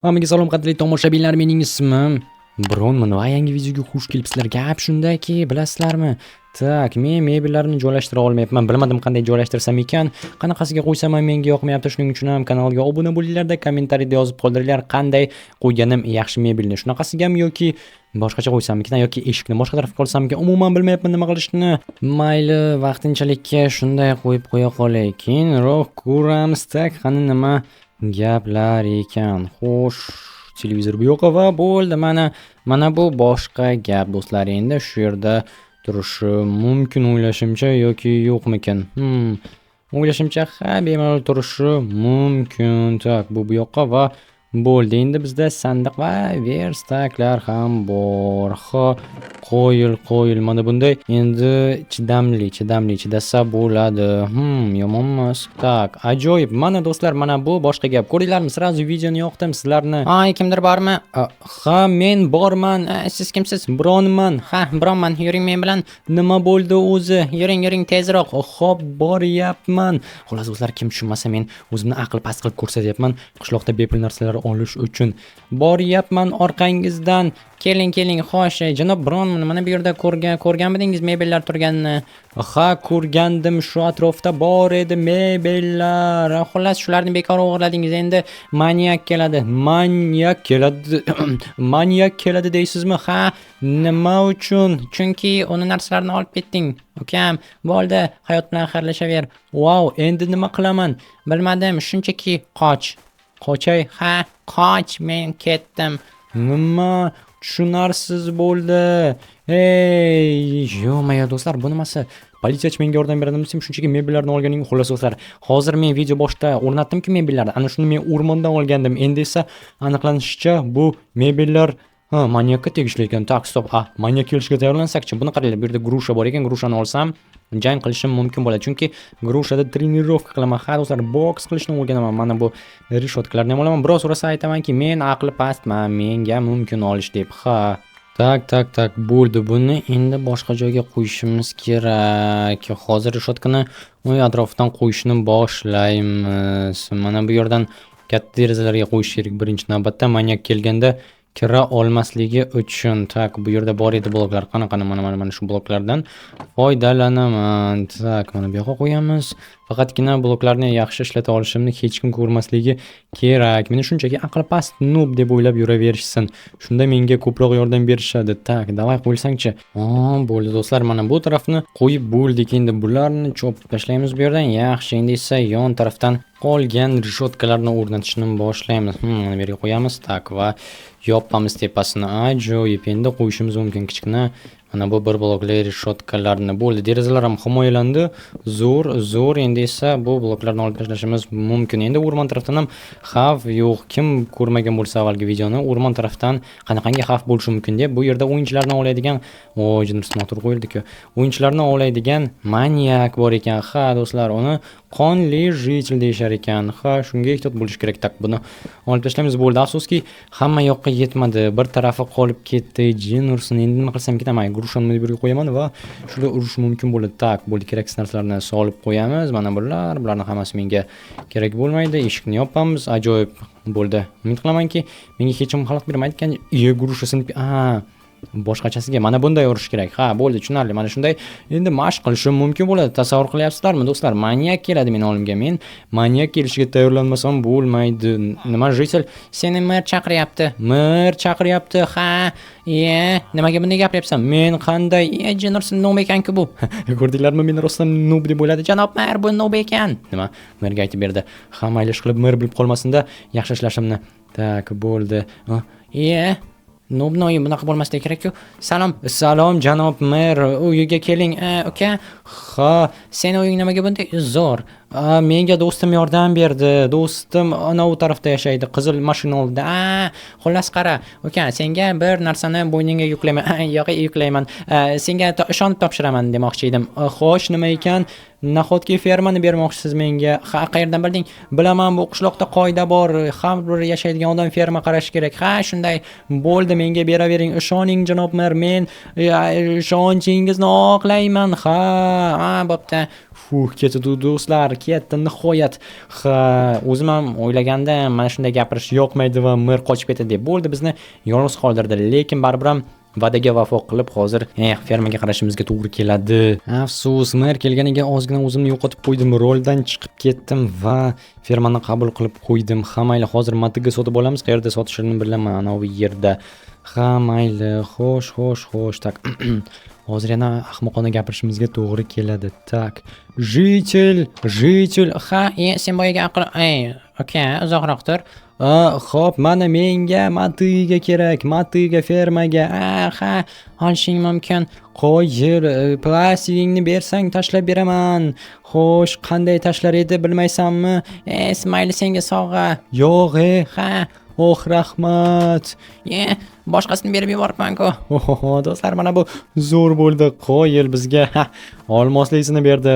Hammaga salom qadrli tomoshabinlar, mening ismim Bronman va yangi videoga xush kelibsizlar. Gap shundaki, bilasizlarmi? Tak, men mebellarni joylashtira olmayapman. Bilmadim qanday joylashtirsam ekan. Qanaqasiga qo'ysam ham menga yoqmayapti. Shuning uchun ham kanalga obuna bo'linglar-da, kommentariyada yozib qoldiringlar qanday qo'yganim yaxshi mebelni. Shunaqasigami yoki boshqacha qo'ysammikan yoki eshikni boshqa tarafga qolsammikan, umuman bilmayapman nima qilishni. Mayli, vaqtinchalikka shunday qo'yib qo'ya qolay. Keyinroq ko'ramiz. Tak, qani nima gaplar ekan. Xo'sh, televizor bu yoqqa va bo'ldi. Mana bu boshqa gap do'stlar. Endi shu yerda turishi mumkin o'ylashimcha yoki yo'qmikan? O'ylashimcha bemalol turishi mumkin. Tak, bu yoqqa va bo'ldi. Endi bizda sandiq va verstaklar ham bor. Qo'yil. Mana bunday endi chidamli chidasa bo'ladi. Yomonmas. Tak, ajoyib. Mana do'stlar, mana bu boshqa gap. Ko'ringlarmi? Sirazu videoni yoqdim sizlarni. Kimdir bormi? Ha, men borman. Siz kimsiz? Bronman. Ha, Bronman. Yuring men bilan. Nima bo'ldi o'zi? Yuring tezroq. Xo'p, boryapman. Xo'las do'stlar, kim tushunmasa, men o'zimni aql past qilib ko'rsatyapman. Qishloqda bepul narsalar olish uchun boryapman orqangizdan. Keling, xo'sh, janob Bronman, mana bu yerda ko'rganmidingiz mebellar turganini? Ha, ko'rgandim, shu atrofda bor edi mebellar. Xullas, shularni bekor o'g'irladingiz. Endi manyak keladi deysizmi? Ha, nima uchun? Chunki uni narsalarni olib ketding. Ukam, bo'ldi, hayot bilan xayrlashaver. Wow, endi nima qilaman? Bilmadim, shunchaki qochay. Ha, qoch, men ketdim. Nima? Tushunarsiz bo'ldi. Yo'maya do'stlar, bu nimasi? Politsiyachi menga yordam beradimi desam, shunchaki mebellarni olganing. Xullas do'stlar, hozir men video boshida o'rnatdimki mebellarni. Ana shuni men o'rmondan olgandim. Endi esa aniqlanishicha bu mebellar manyakka tegishli ekan. Tak, stop. Manyak kelishga tayyorlansakchi. Buni qaranglar, bu yerda grusha bor ekan. Grushani olsam jang qilishim mumkin bo'ladi. Chunki grushada trenirovka qilaman. Ha do'stlar, boks qilishni o'rganaman. Mana bu rishotkalarni ham olaman. Biroz urasa aytamanki, men aqli pastman, menga mumkin olish deb. Ha. Tak, bo'ldi. Buni endi boshqa joyga qo'yishimiz kerak. Hozir rishotkani uy atrofidan qo'yishni boshlaymiz. Mana bu yerdan katta derazalarga qo'yish kerak birinchi navbatda, manyak kelganda kira olmasligi uchun. Tak, bu yerda bor edi bloklar. Qanaqa mana shu bloklardan foydalanaman. Tak, mana bu yoqqa qo'yamiz. Faqatgina bloklarni yaxshi ishlata olishimni hech kim ko'rmasligi kerak. Meni shunchaki aqli past noob deb o'ylab yuraverishsin. Shunda menga ko'proq yordam berishadi. Tak, davay qo'ysangchi. Bo'ldi do'stlar, mana bu tarafni qo'yib bo'ldik. Endi bularni chopib tashlaymiz bu yerdan. Yaxshi, endi esa yon tarafdan qolgan rishotkalarni o'rnatishni boshlaymiz. Mana bu yerga qo'yamiz. Tak, va yopamiz tepasini. Ajoyib. Endi qo'yishimiz mumkin kichkina mana bu bir blokli rishotkalarni. Bo'ldi, derazalar ham himoyalandi. Zo'r. Endi esa bu bloklarni olib tashlashimiz mumkin. Endi o'rmon tarafdan ham xavf yo'q. Kim ko'rmagan bo'lsa avvalgi videoni, o'rmon tarafdan qanaqangi xavf bo'lishi mumkin deb, bu yerda o'yinchilarni ovlaydigan, generator qo'yildi-ku. O'yinchilarni ovlaydigan manyak bor ekan. Ha do'stlar, uni qonli jitel deyshar ekan. Ha, shunga ehtiyot bo'lish kerak. Tak, buni olib tashlaymiz. Bo'ldi. Afsuski, hamma yoqqa yetmadi. Bir tarafi qolib ketdi. Jenursin. Endi nima qilsam ketaman? Grushamni bu yerga qo'yaman va shunda urish mumkin bo'ladi. Tak, bo'ldi, keraksiz narsalarni solib qo'yamiz. Mana bularni hammasi menga kerak bo'lmaydi. Eshikni yopamiz. Ajoyib. Bo'ldi. Umid qilamanki, menga hech kim xalaqit bermaydi ekan. Grushasini boshqachasiga mana bunday urish kerak. Ha, bo'ldi, tushunarli. Mana shunday endi mashq qilishim mumkin bo'ladi. Tasavvur qilyapsizlarmi do'stlar? Manyak keladi men olimga. Men manyak kelishiga tayyorlanmasam bo'lmaydi. Nima jitel? Seni mir chaqiryapti. Ha, nimaga bunday gapiryapsan? Men qanday jenursin noob ekan-ku bu. Ko'rdinglarmi? Men rostdan noob deb o'yladi. Janob mer, bu noob ekan. Nima? Merga aytib berdi. Hamma ish qilib mer bilib qolmasin-da, yaxshi ishlashimni. Tak, bo'ldi. No'bnoyi bunaqa bo'lmasligi kerak-ku. Salom janob mer, uyiga keling. Uka. Ha, sen uying nimaga bunday zo'r? Menga do'stim yordam berdi. Do'stim ana u tarafda yashaydi, qizil mashina oldida. Xullas qara, uka, senga bir narsani bo'yningga yuklayman. Yo'q, yuklayman. Senga ishonib topshiraman demoqchi edim. Xo'sh, nima ekan? Nahotki fermani bermoqchisiz menga? Ha, qayerdan bilding? Bilaman, bu qishloqda qoida bor. Har bir yashaydigan odam ferma qarash kerak. Ha, shunday. Bo'ldi, menga beravering. Ishoning janob mer, men ishonchingizni oqlayman. Ha, bo'pti. ketdi do'stlar, ketdi nihoyat. Ha, o'zim ham o'ylagandim, mana shunday gapirish yoqmaydi va mer qochib ketdi deb. Bo'ldi, bizni yolg'iz qoldirdi, lekin baribir ham va'daga vafo qilib hozir fermaga qarashimizga to'g'ri keladi. Afsus, mer kelganiga ozgina o'zimni yo'qotib qo'ydim, roldan chiqib ketdim va fermani qabul qilib qo'ydim. Ha mayli, hozir matiga sotib olamiz. Qayerda sotishini bilaman, ana bu yerda. Ha mayli, xo'sh, tak. Hozir yana ahmoqona gapirishimizga to'g'ri keladi. Tak. Житель. Ha, sen boyaga aql, aka, uzoqroq tur. Xo'p, mana menga matiga kerak, matiga fermaga. Ha, olishing mumkin. Qo'yir, plastigingni bersang tashlab beraman. Xo'sh, qanday tashlar edi bilmaysanmi? Mayli, senga sovg'a. Yo'q, ha. Rahmat. Boshqasini berib yuboribman-ku. Do'stlar, mana bu zo'r bo'ldi. Qo'yil bizga olmoslisini berdi.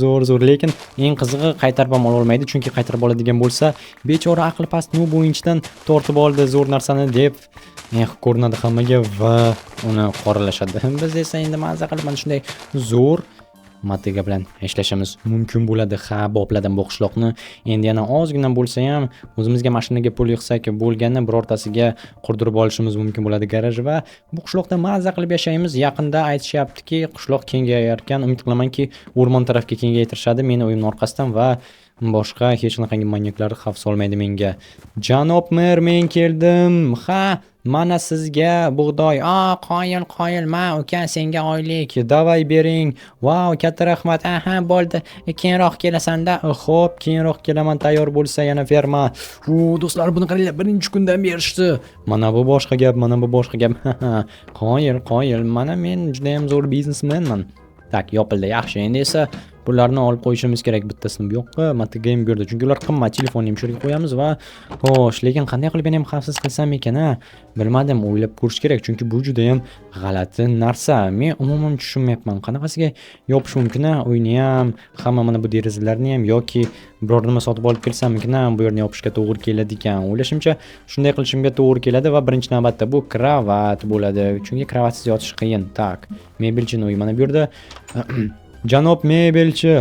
Zo'r, lekin eng qizig'i qaytarib ham ola olmaydi, chunki qaytarib oladigan bo'lsa, bechora aqli past noob o'yinchidan tortib oldi zo'r narsani deb ko'rinadi hammaga va uni qoralashadi. Biz esa endi mazza qilib mana shunday zo'r matiga bilan ishlashimiz mumkin bo'ladi. Bopladim bu qishloqni. Endi yana ozgina bo'lsa ham o'zimizga mashinaga pul yig'sak bo'lganda birortasiga qurdirib olishimiz mumkin bo'ladi garaj va bu qishloqda mazza qilib yashaymiz. Yaqinda aytishyaptiki, qishloq kengayar ekan. Umid qilamanki, o'rmon tarafga kengaytirishadi meni uyimning orqasidan va boshqa hech qanday manyaklar xavf solmaydi menga. Janob mer, men keldim. Mana sizga bug'doy. Qoyil, ma uka, senga oylik. Davay bering. Vau, katta rahmat. Bo'ldi. Keyinroq kelasanda. Xo'p, keyinroq kelaman, tayyor bo'lsa yana ferma. Do'stlar, buni qaranglar, birinchi kundan berishdi. Mana bu boshqa gap. Qoyil. Mana men juda ham zo'r biznesmenman. Tak, yopildi. Yaxshi. Endi esa pullarni olib qo'yishimiz kerak. Bittasini bu yoqqa, matiga ham berdi. Chunki ular qimmat. Telefonni ham shu yerga qo'yamiz va xo'sh, lekin qanday qilib ham xavfsiz qilsam ekan, bilmadim, o'ylab ko'rish kerak, chunki bu juda ham g'alati narsa. Men umuman tushunmayapman. Qanaqasiga yopish mumkin uyni ham, hamma mana bu derazalarni ham yoki biror nima sotib olib kelsam-mikin, bu yerni yopishga to'g'ri keladi ekan. O'ylashimcha, shunday qilishimga to'g'ri keladi va birinchi navbatda bu kravat bo'ladi. Chunki kravatsiz yotish qiyin. Tak, mebelchini uy mana bu yerda. Janob mebelchi.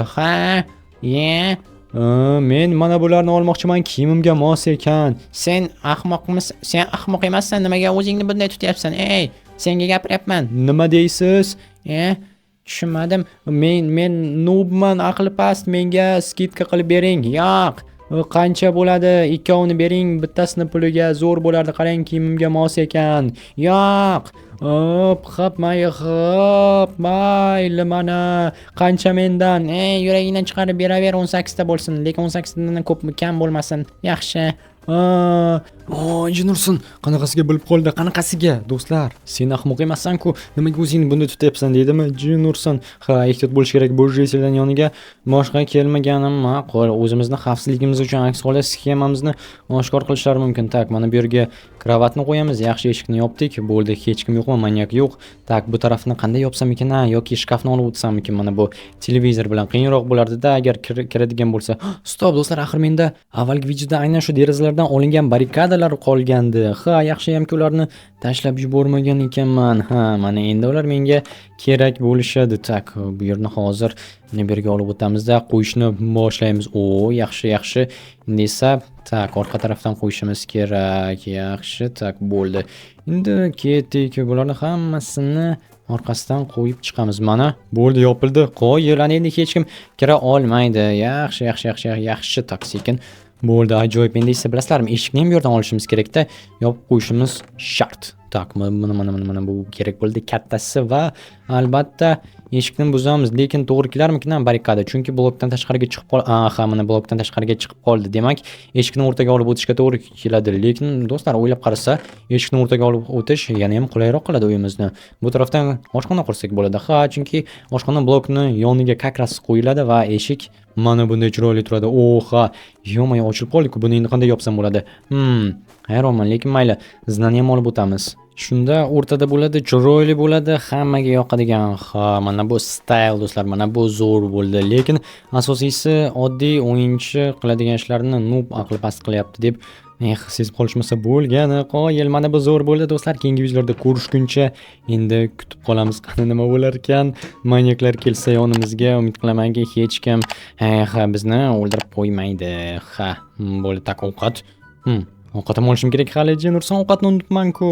Men mana bularni olmoqchiman, kiyimimga mos ekan. Sen ahmoqmisan? Sen ahmoq emassan, nimaga o'zingni bunday tutyapsan? Senga gapiryapman. Nima deysiz? Tushunmadim. Men noobman, aqli past, menga skidka qilib bering. Yo'q. Qancha bo'ladi? Ikkovini bering, bittasini puliga zo'r bo'lardi. Qarang, kiyimimga mos ekan. Yo'q. Mayli, mana qancha mendan. Yuragingdan chiqarib beraver, 18 ta bo'lsin, lekin 18 dan ko'pmi, kam bo'lmasin. Yaxshi. Injenursin, qanaqasiga bilib qoldi? Qanaqasiga? Do'stlar, sen ahmoq emassan-ku, nimaga o'zingni bunday tutyapsan deydimi? Injenursin. Ehtiyot bo'lish kerak. Bu jeseldan yoniga boshqa kelmaganim ma'qul. O'zimizni xavfsizligimiz uchun aks holda sxemamizni oshkor qilishlari mumkin. Tak, mana bu yerga kravatni qo'yamiz. Yaxshi, eshikni yopdik. Bo'ldi, hech kim yo'qmi? Manyak yo'q. Tak, bu tarafni qanday yopsam ekan? Yoki shkafni olib o'tsam ekan? Mana bu televizor bilan qiyinroq bo'lardi-da agar kiradigan bo'lsa. Stop, do'stlar, axir menda avvalgi videoda aynan shu derazalardan olingan barrikadalar qolgandi. Yaxshi hamki ularni tashlab yubormagan ekanman. Mana endi ular menga kerak bo'lishadi. Tak, bu yerni hozir bu yerga olib o'tamizda, qo'yishni boshlaymiz. Yaxshi. Endi esa tak, orqa tarafdan qo'yishimiz kerak. Yaxshi, tak, bo'ldi. Endi ketdik. Bularni hammasini orqasidan qo'yib chiqamiz. Mana bo'ldi, yopildi. Qo'yil, endi hech kim kira olmaydi. Yaxshi, tak, sekin. Bo'ldi, ajoyib. Endi esa bilasizlarmi, eshikni ham bu yerdan olishimiz kerak-da, yopib qo'yishimiz shart. Tak, mana bu kerak bo'ldi, kattasi va albatta eshikni buzamiz, lekin to'g'ri kelarmikin barrikada, chunki blokdan tashqariga chiqib qoldi. Mana blokdan tashqariga chiqib qoldi. Demak, eshikni o'rtaga olib o'tishga to'g'ri keladi. Lekin do'stlar, o'ylab qarasa, eshikni o'rtaga olib o'tish yana ham qulayroq qiladi uyimizni. Bu tarafdan oshxona qursak bo'ladi. Chunki oshxona blokni yoniga kakras qo'yiladi va eshik mana bunday chiroyli turadi. Yo'q, ochilib qoldi-ku. Buni endi qanday yopsam bo'ladi? Hayronman, lekin mayli, iznani ham olib o'tamiz. Shunda o'rtada bo'ladi, chiroyli bo'ladi, hammaga yoqadigan. Mana bu style do'stlar, mana bu zo'r bo'ldi. Lekin asosiysi oddiy o'yinchi qiladigan ishlarni noob aqli past qilyapti deb Sezib qolishmasa bo'lgani qoyil. Mana bu zo'r bo'ldi do'stlar. Keyingi videolarda ko'rishguncha endi kutib qolamiz. Qani nima bo'lar ekan? Manyaklar kelsa yonimizga, umid qilamanki hech kim bizni o'ldirib qo'ymaydi. Bo'ldi, tak ovqat. Ovqatim olishim kerak hali. Nurson, ovqatni unutibman-ku.